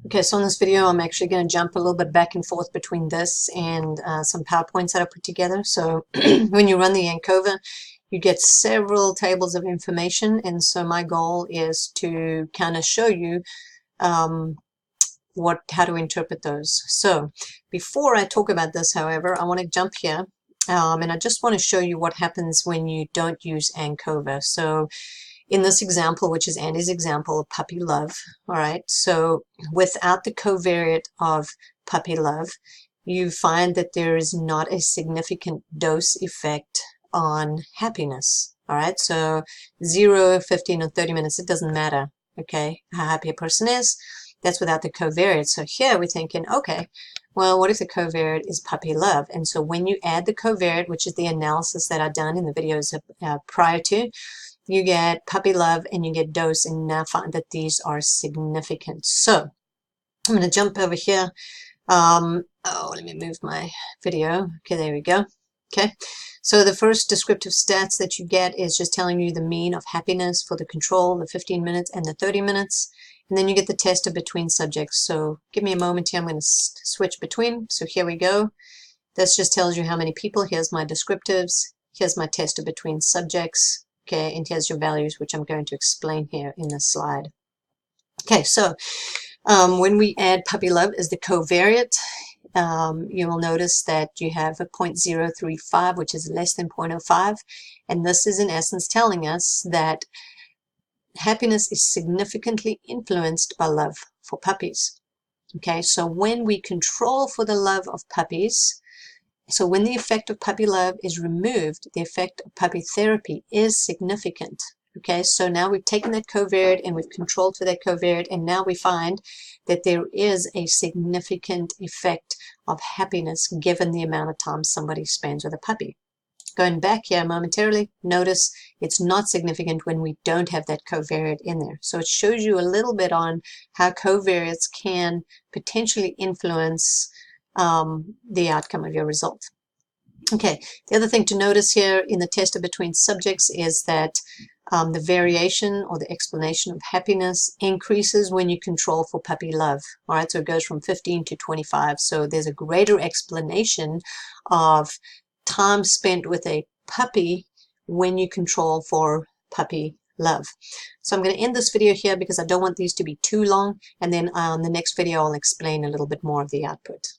Okay, so in this video, I'm actually going to jump a little bit back and forth between this and some PowerPoints that I put together. So when you run the ANCOVA, you get several tables of information, and so my goal is to kind of show you how to interpret those. So before I talk about this, however, I want to jump here, and I just want to show you what happens when you don't use ANCOVA. So in this example, which is Andy's example of puppy love, all right, so without the covariate of puppy love, you find that there is not a significant dose effect on happiness, all right? So 0, 15, or 30 minutes, it doesn't matter, okay, how happy a person is. That's without the covariate. So here we're thinking, okay, well, what if the covariate is puppy love? And so when you add the covariate, which is the analysis that I've done in the videos prior to, you get puppy love and you get dose, and now find that these are significant. So I'm going to jump over here. Let me move my video. Okay, there we go. Okay, so the first descriptive stats that you get is just telling you the mean of happiness for the control, the 15 minutes and the 30 minutes. And then you get the tester between subjects. So give me a moment here. I'm going to switch between. So here we go. This just tells you how many people. Here's my descriptives. Here's my tester between subjects. Okay, and here's your values, which I'm going to explain here in this slide. Okay, so when we add puppy love as the covariate, you will notice that you have a 0.035, which is less than 0.05, and this is in essence telling us that happiness is significantly influenced by love for puppies. Okay, so when we control for the love of puppies, so when the effect of puppy love is removed, the effect of puppy therapy is significant. Okay, so now we've taken that covariate and we've controlled for that covariate, and now we find that there is a significant effect of happiness given the amount of time somebody spends with a puppy. Going back here momentarily, notice it's not significant when we don't have that covariate in there. So it shows you a little bit on how covariates can potentially influence the outcome of your result. Okay, the other thing to notice here in the tester between subjects is that the variation or the explanation of happiness increases when you control for puppy love. All right, so it goes from 15 to 25. So there's a greater explanation of time spent with a puppy when you control for puppy love. So I'm going to end this video here because I don't want these to be too long, and then on the next video I'll explain a little bit more of the output.